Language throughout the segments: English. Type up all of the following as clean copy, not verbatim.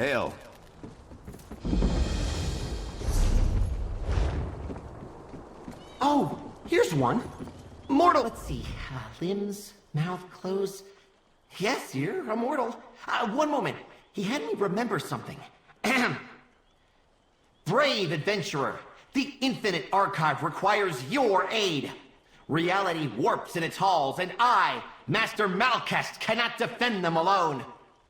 Hail. Oh, here's one. Mortal. Let's see. Limbs, mouth closed. Yes, you're immortal. One moment. He had me remember something. Brave adventurer, the infinite archive requires your aid. Reality warps in its halls, and I, Master Malkest, cannot defend them alone.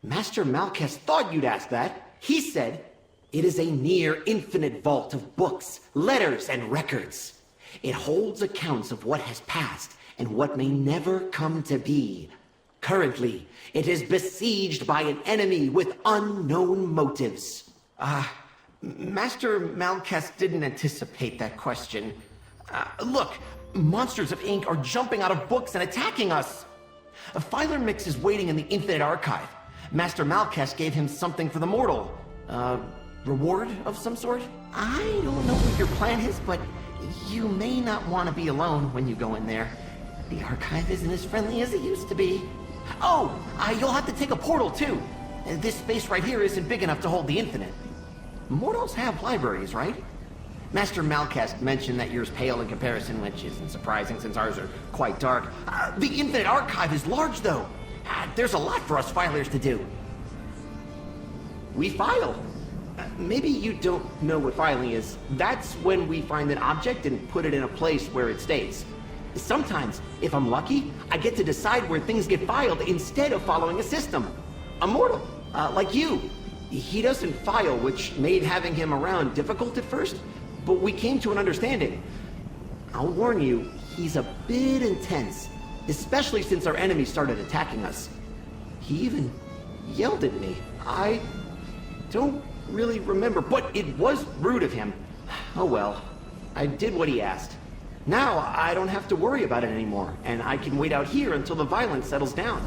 Master Malkest thought you'd ask that. He said, it is a near infinite vault of books, letters, and records. It holds accounts of what has passed and what may never come to be. Currently, it is besieged by an enemy with unknown motives. Master Malkest didn't anticipate that question. Look, monsters of ink are jumping out of books and attacking us. A filer mix is waiting in the Infinite Archive. Master Malkest gave him something for the mortal. Reward of some sort? I don't know what your plan is, but you may not want to be alone when you go in there. The archive isn't as friendly as it used to be. Oh, you'll have to take a portal too. This space right here isn't big enough to hold the infinite. Mortals have libraries, right? Master Malkest mentioned that yours pale in comparison, which isn't surprising since ours are quite dark. The Infinite Archive is large, though. There's a lot for us filers to do. We file. Maybe you don't know what filing is. That's when we find an object and put it in a place where it stays. Sometimes, if I'm lucky, I get to decide where things get filed instead of following a system. A mortal, like you. He doesn't file, which made having him around difficult at first, but we came to an understanding. I'll warn you, he's a bit intense, especially since our enemies started attacking us. He even yelled at me. I don't really remember, but it was rude of him. Oh well, I did what he asked. Now I don't have to worry about it anymore, and I can wait out here until the violence settles down.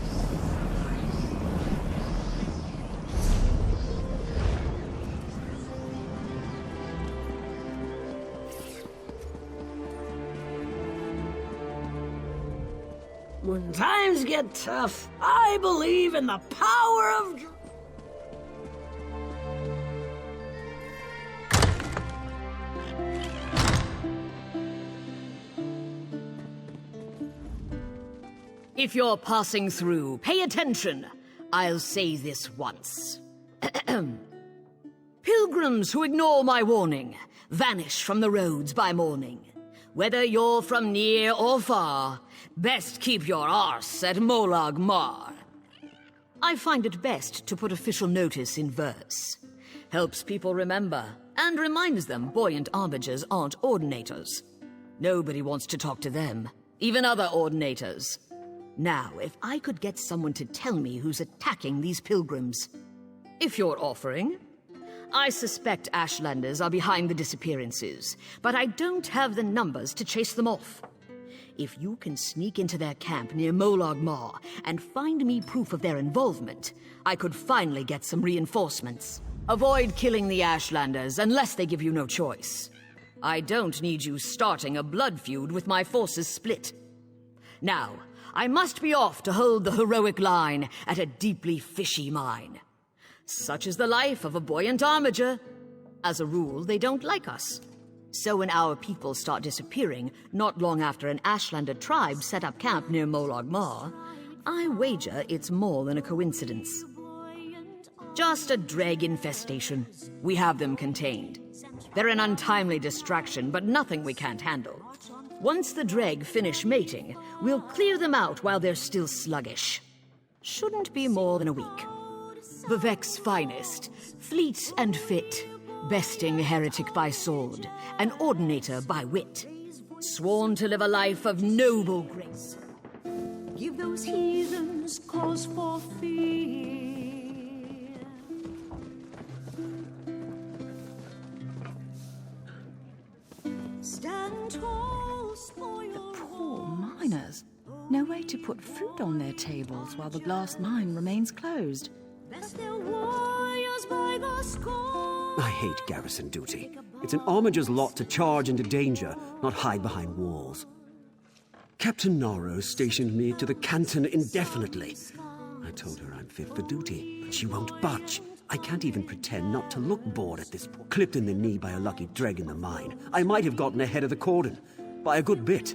When times get tough, I believe in the power of... If you're passing through, pay attention. I'll say this once. Pilgrims who ignore my warning vanish from the roads by morning. Whether you're from near or far, best keep your arse at Molag Mar. I find it best to put official notice in verse. Helps people remember, and reminds them buoyant armigers aren't ordinators. Nobody wants to talk to them, even other ordinators. Now, if I could get someone to tell me who's attacking these pilgrims. If you're offering. I suspect Ashlanders are behind the disappearances, but I don't have the numbers to chase them off. If you can sneak into their camp near Molag Mar and find me proof of their involvement, I could finally get some reinforcements. Avoid killing the Ashlanders unless they give you no choice. I don't need you starting a blood feud with my forces split. Now, I must be off to hold the heroic line at a deeply fishy mine. Such is the life of a buoyant armiger. As a rule, they don't like us. So when our people start disappearing, not long after an Ashlander tribe set up camp near Molag Mar, I wager it's more than a coincidence. Just a dreg infestation. We have them contained. They're an untimely distraction, but nothing we can't handle. Once the dreg finish mating, we'll clear them out while they're still sluggish. Shouldn't be more than a week. Vivek's finest, fleet and fit, besting heretic by sword, an ordinator by wit, sworn to live a life of noble grace. Give those heathens cause for fear. Stand tall, spoil. Poor miners. No way to put food on their tables while the blast mine remains closed. Their warriors by the score. I hate garrison duty. It's an armiger's lot to charge into danger, not hide behind walls. Captain Naro stationed me to the canton indefinitely. I told her I'm fit for duty, but she won't budge. I can't even pretend not to look bored at this point. Clipped in the knee by a lucky dreg in the mine, I might have gotten ahead of the cordon. By a good bit.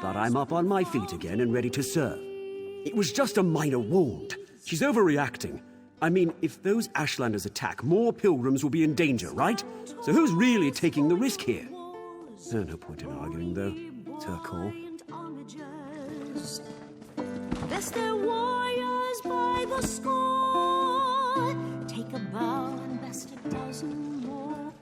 But I'm up on my feet again and ready to serve. It was just a minor wound. She's overreacting. I mean, if those Ashlanders attack, more pilgrims will be in danger, right? So who's really taking the risk here? No point in arguing, though. It's her call. Best their warriors by the score. Take a bow and best a dozen more.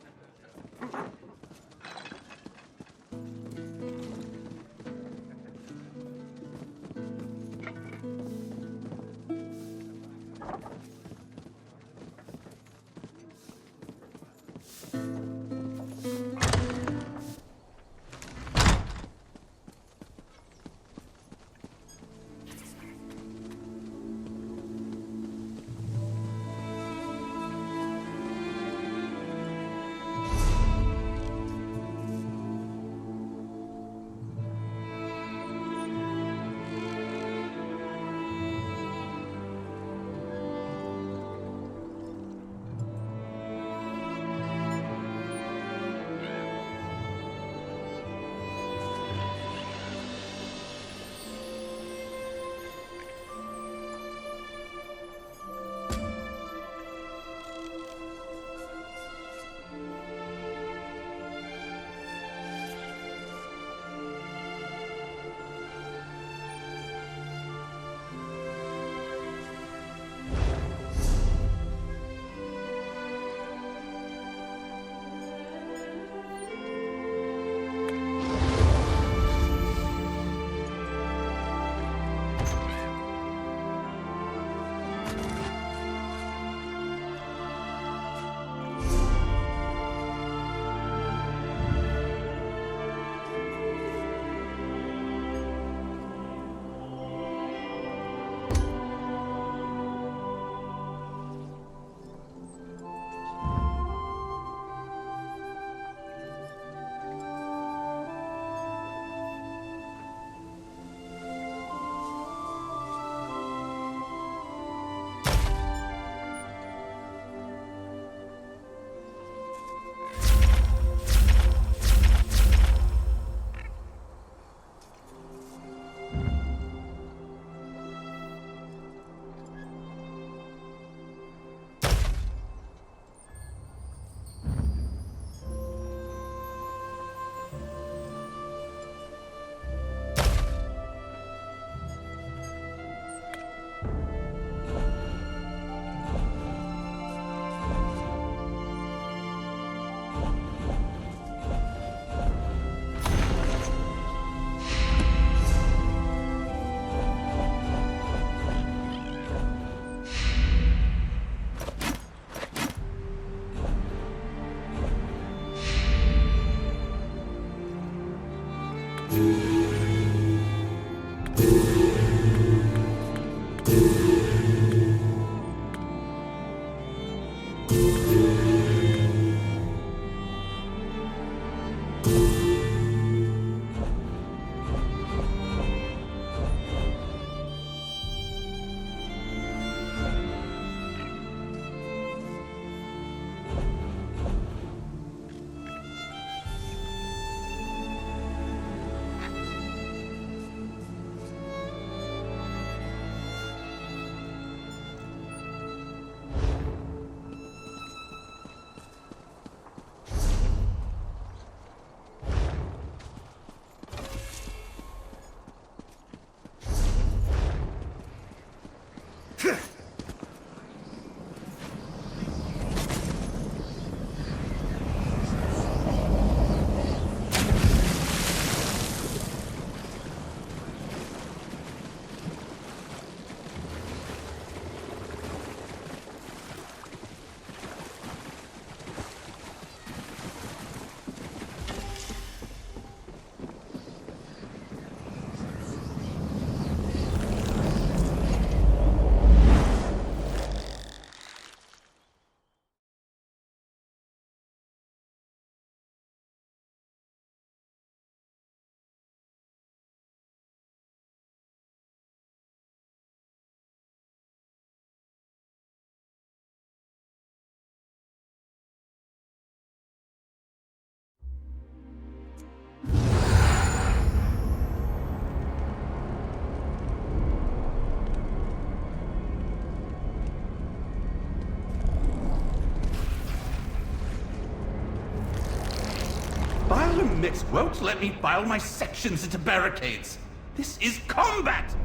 Politics won't let me file my sections into barricades. This is combat!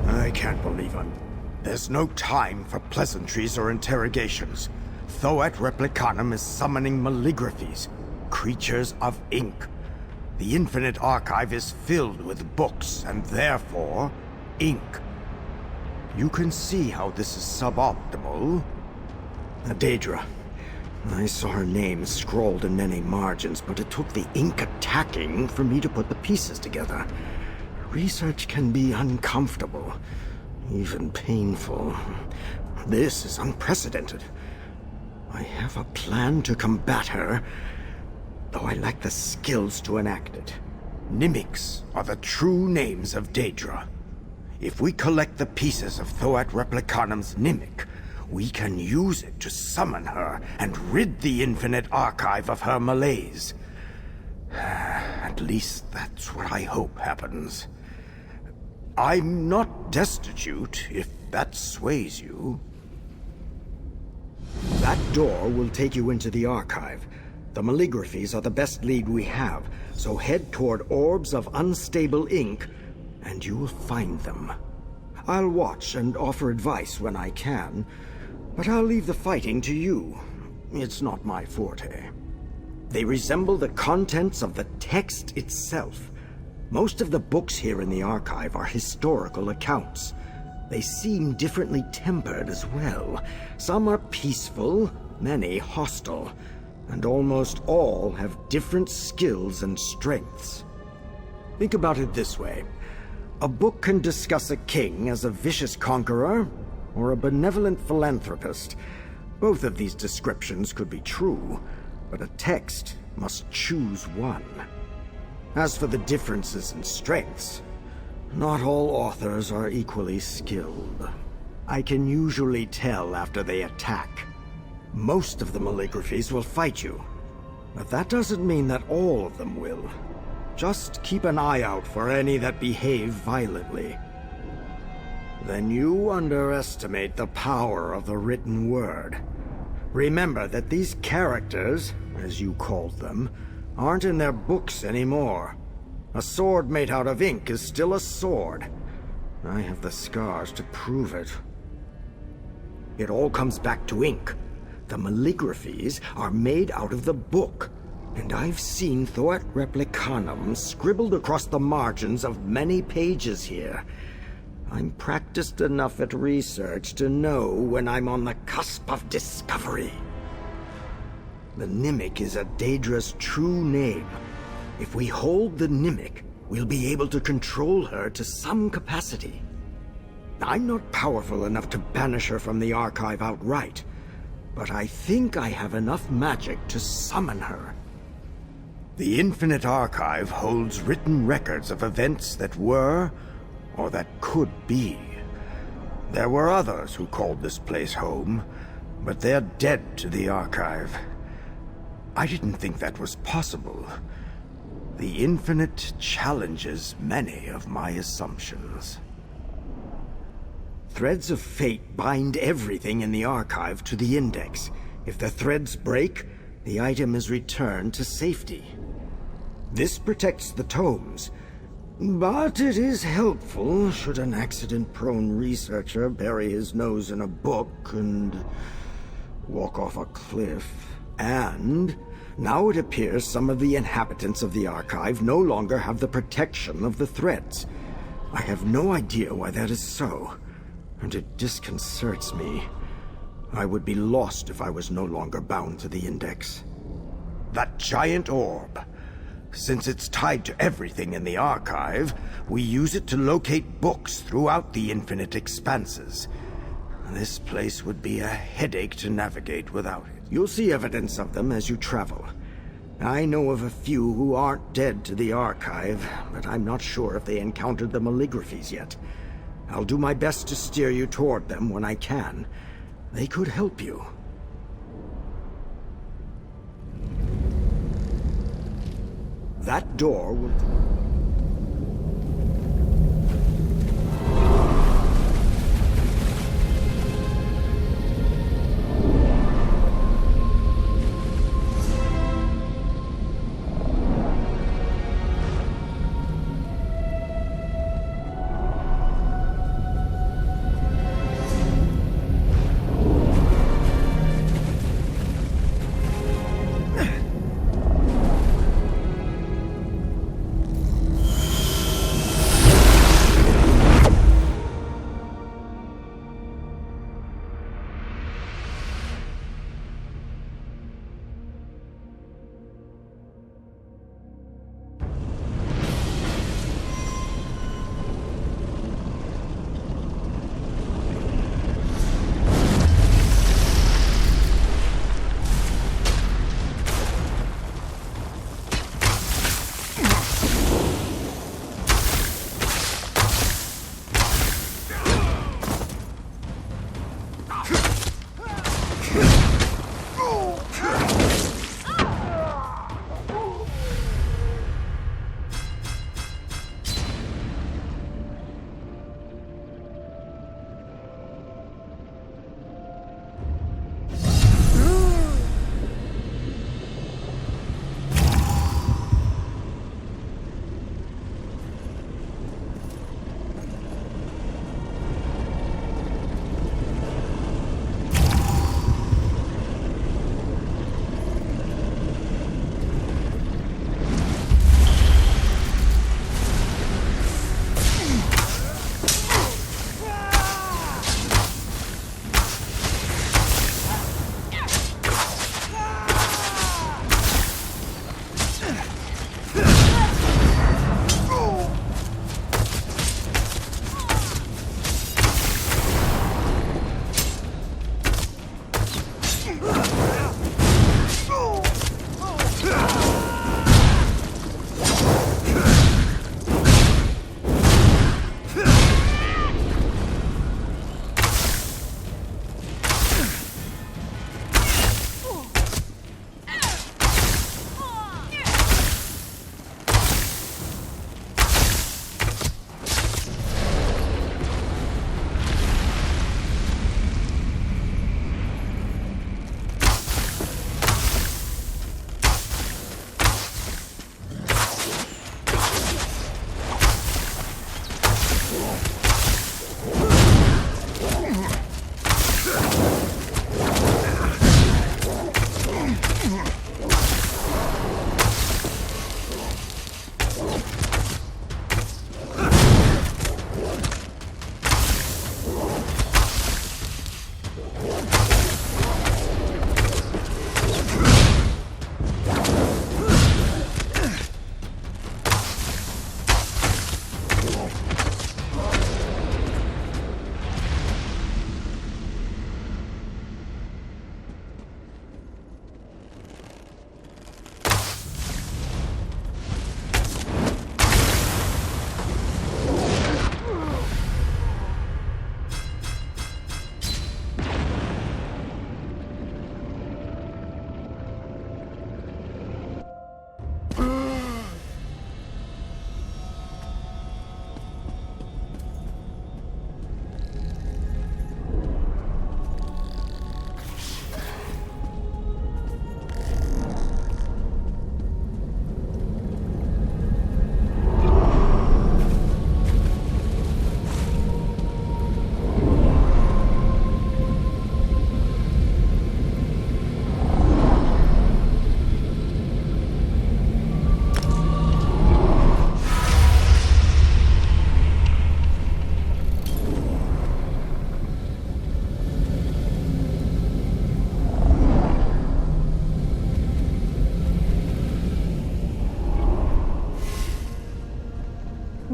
I can't believe him. There's no time for pleasantries or interrogations. Thoat Replicanum is summoning maligraphies, creatures of ink. The Infinite Archive is filled with books, and therefore, ink. You can see how this is suboptimal. Daedra. I saw her name scrawled in many margins, but it took the ink attacking for me to put the pieces together. Research can be uncomfortable, even painful. This is unprecedented. I have a plan to combat her, though I lack the skills to enact it. Mimics are the true names of Daedra. If we collect the pieces of Thoat Replicanum's Mimic, we can use it to summon her and rid the Infinite Archive of her malaise. At least that's what I hope happens. I'm not destitute, if that sways you. That door will take you into the archive. The maligraphies are the best lead we have, so head toward orbs of unstable ink, and you will find them. I'll watch and offer advice when I can, but I'll leave the fighting to you. It's not my forte. They resemble the contents of the text itself. Most of the books here in the archive are historical accounts. They seem differently tempered as well. Some are peaceful, many hostile, and almost all have different skills and strengths. Think about it this way. A book can discuss a king as a vicious conqueror or a benevolent philanthropist. Both of these descriptions could be true, but a text must choose one. As for the differences in strengths, not all authors are equally skilled. I can usually tell after they attack. Most of the maligraphies will fight you, but that doesn't mean that all of them will. Just keep an eye out for any that behave violently. Then you underestimate the power of the written word. Remember that these characters, as you called them, aren't in their books anymore. A sword made out of ink is still a sword. I have the scars to prove it. It all comes back to ink. The maligraphies are made out of the book, and I've seen Thoat Replicanum scribbled across the margins of many pages here. I'm practiced enough at research to know when I'm on the cusp of discovery. The Nimic is a Daedra's true name. If we hold the Nimic, we'll be able to control her to some capacity. I'm not powerful enough to banish her from the archive outright, but I think I have enough magic to summon her. The Infinite Archive holds written records of events that were, or that could be. There were others who called this place home, but they're dead to the archive. I didn't think that was possible. The Infinite challenges many of my assumptions. Threads of fate bind everything in the archive to the index. If the threads break, the item is returned to safety. This protects the tomes, but it is helpful should an accident-prone researcher bury his nose in a book and walk off a cliff. And now it appears some of the inhabitants of the archive no longer have the protection of the threads. I have no idea why that is so, and it disconcerts me. I would be lost if I was no longer bound to the index. That giant orb. Since it's tied to everything in the archive, we use it to locate books throughout the infinite expanses. This place would be a headache to navigate without it. You'll see evidence of them as you travel. I know of a few who aren't dead to the archive, but I'm not sure if they encountered the maligraphies yet. I'll do my best to steer you toward them when I can. They could help you. That door will...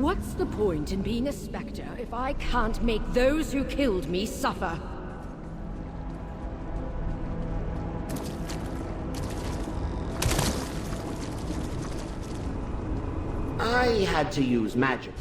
What's the point in being a spectre if I can't make those who killed me suffer? I had to use magic.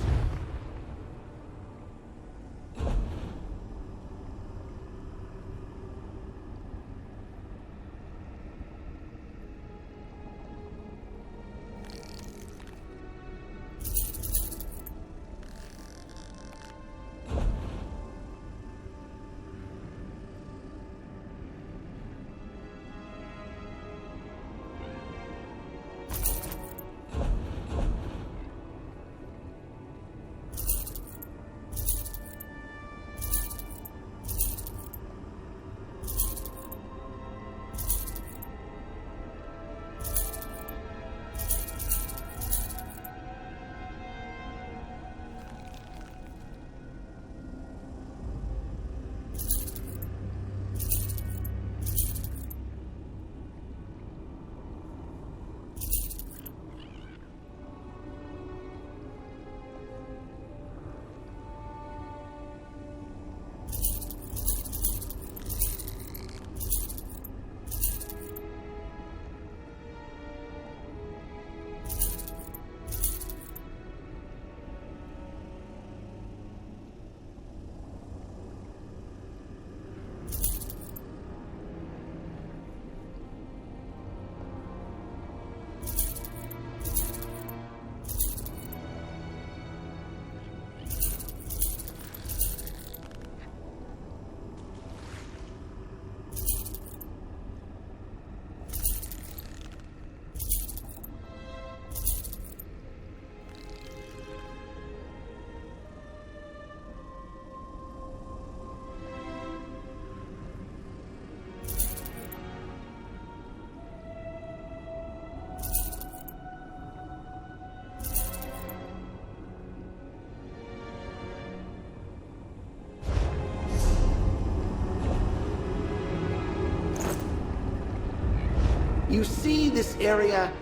You see this area?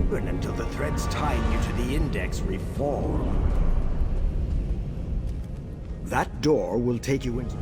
Until the threads tying you to the index reform. That door will take you into...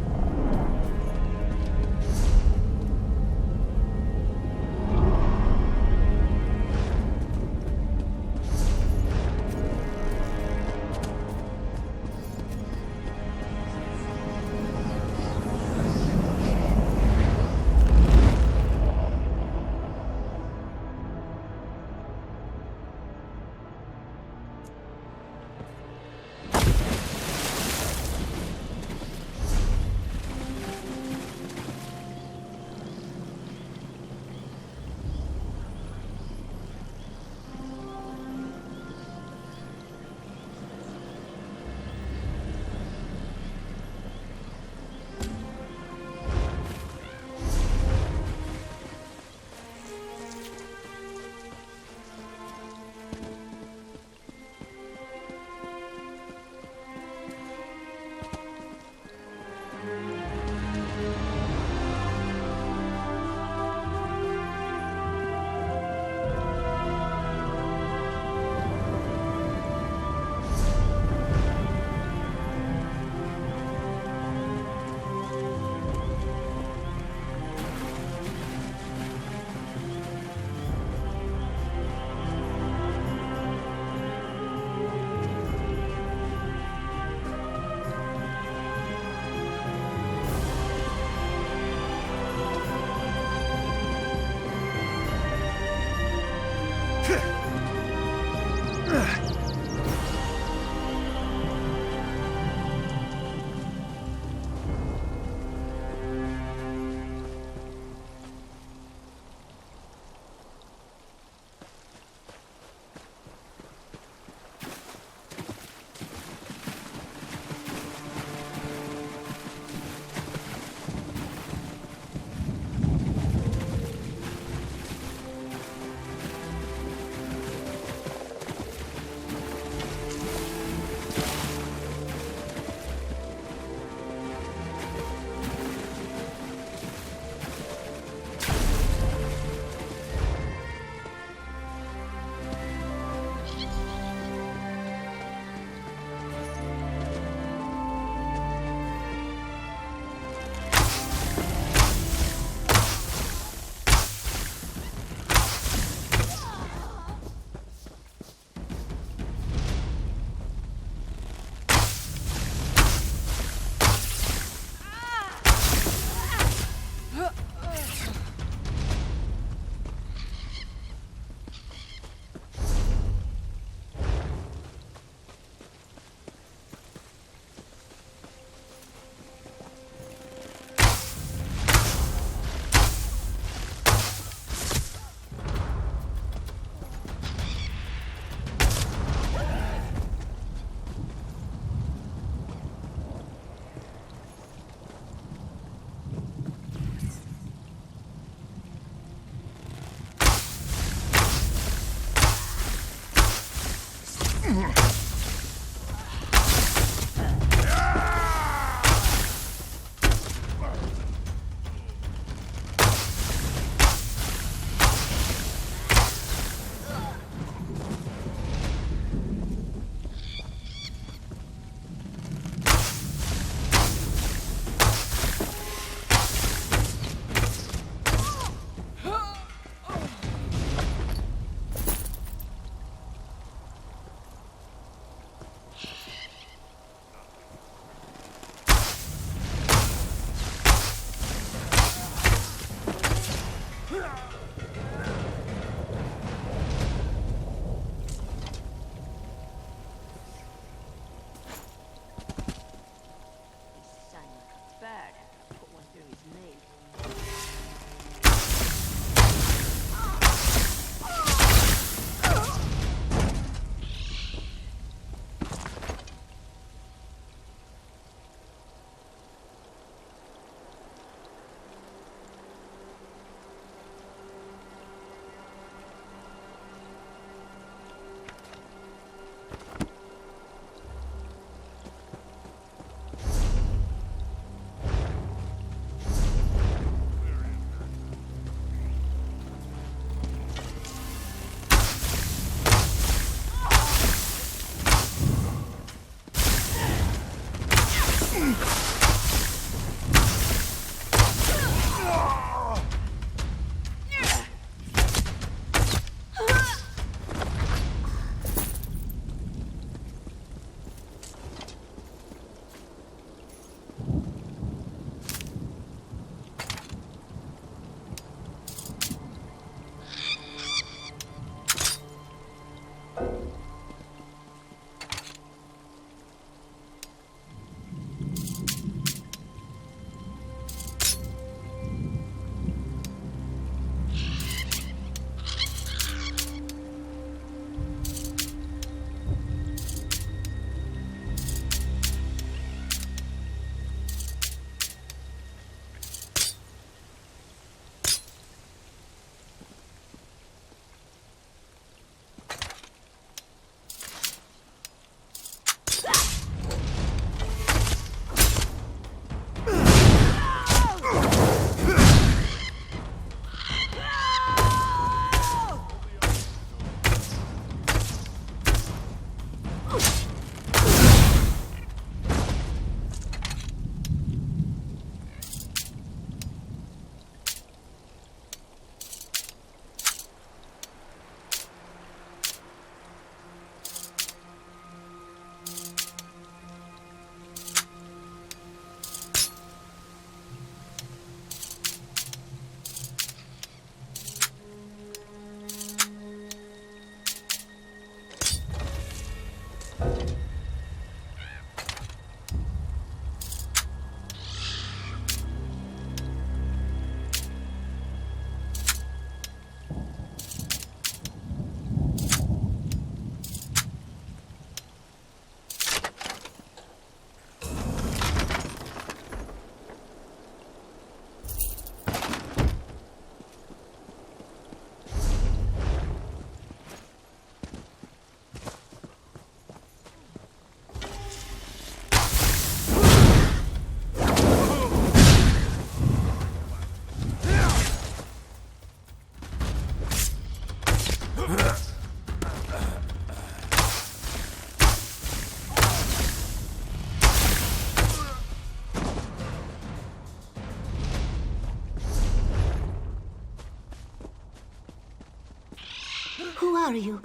Who are you?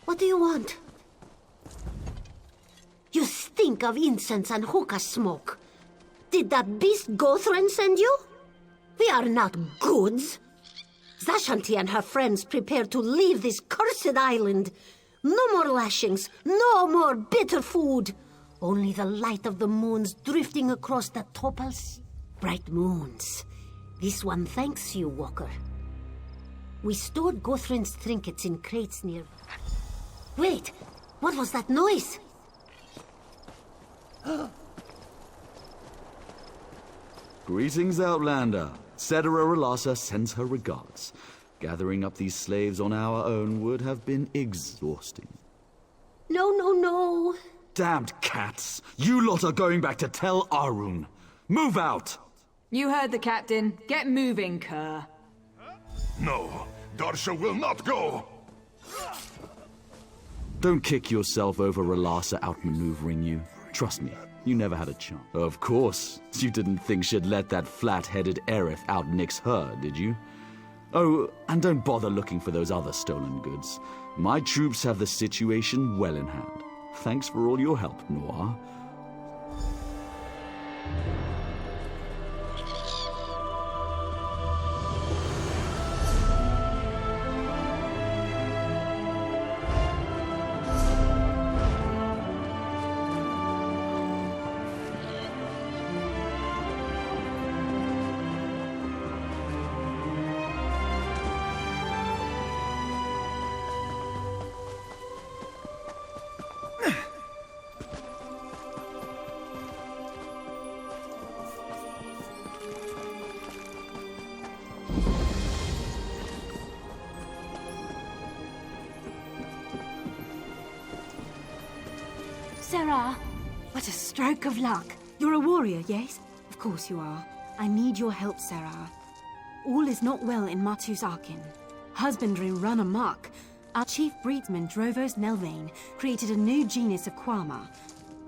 What do you want? You stink of incense and hookah smoke. Did that beast Gothran send you? We are not goods. Zashanti and her friends prepare to leave this cursed island. No more lashings, no more bitter food. Only the light of the moons drifting across the topals. Bright moons. This one thanks you, Walker. We stored Gothran's trinkets in crates near... Wait, what was that noise? Greetings, Outlander. Cetera Relassa sends her regards. Gathering up these slaves on our own would have been exhausting. No, no, no. Damned cats! You lot are going back to Tel Arun. Move out! You heard the captain. Get moving, Kerr. No, Darsha will not go! Don't kick yourself over Relassa outmaneuvering you. Trust me, you never had a chance. Of course. You didn't think she'd let that flat-headed Aerith outnix her, did you? Oh, and don't bother looking for those other stolen goods. My troops have the situation well in hand. Thanks for all your help, Noir. Sarah. What a stroke of luck. You're a warrior, yes? Of course you are. I need your help, Sarah. All is not well in Matu's Arkin. Husbandry run amok. Our chief breedsman, Drovos Nelvain, created a new genus of Quama.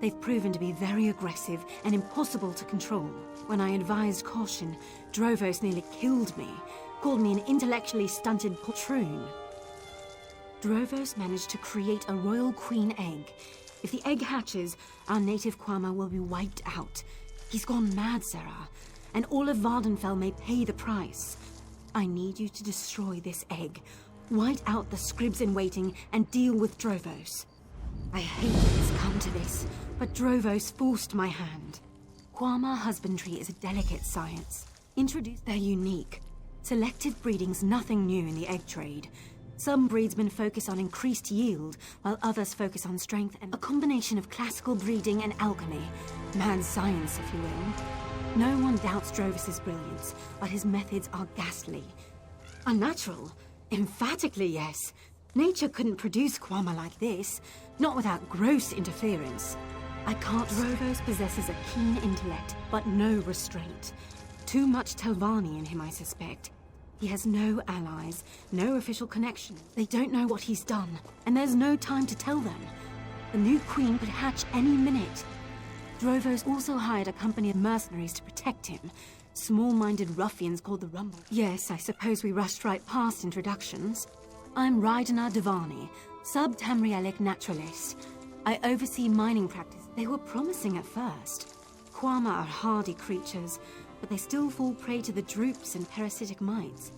They've proven to be very aggressive and impossible to control. When I advised caution, Drovos nearly killed me, called me an intellectually stunted poltroon. Drovos managed to create a royal queen egg. If the egg hatches, our native Quama will be wiped out. He's gone mad, Sarah, and all of Vardenfell may pay the price. I need you to destroy this egg, white out the scribs-in-waiting, and deal with Drovos. I hate that it's come to this, but Drovos forced my hand. Quama husbandry is a delicate science. They're unique. Selective breeding's nothing new in the egg trade. Some breedsmen focus on increased yield, while others focus on strength and a combination of classical breeding and alchemy. Mad science, if you will. No one doubts Drovos's brilliance, but his methods are ghastly. Unnatural? Emphatically yes. Nature couldn't produce Quama like this, not without gross interference. I can't. Drovos possesses a keen intellect, but no restraint. Too much Telvanni in him, I suspect. He has no allies, no official connection. They don't know what he's done, and there's no time to tell them. The new queen could hatch any minute. Drovos also hired a company of mercenaries to protect him. Small-minded ruffians called the Rumble. Yes, I suppose we rushed right past introductions. I'm Raidenar Devani, sub-Tamrielic naturalist. I oversee mining practice. They were promising at first. Quama are hardy creatures, but they still fall prey to the droops and parasitic mites.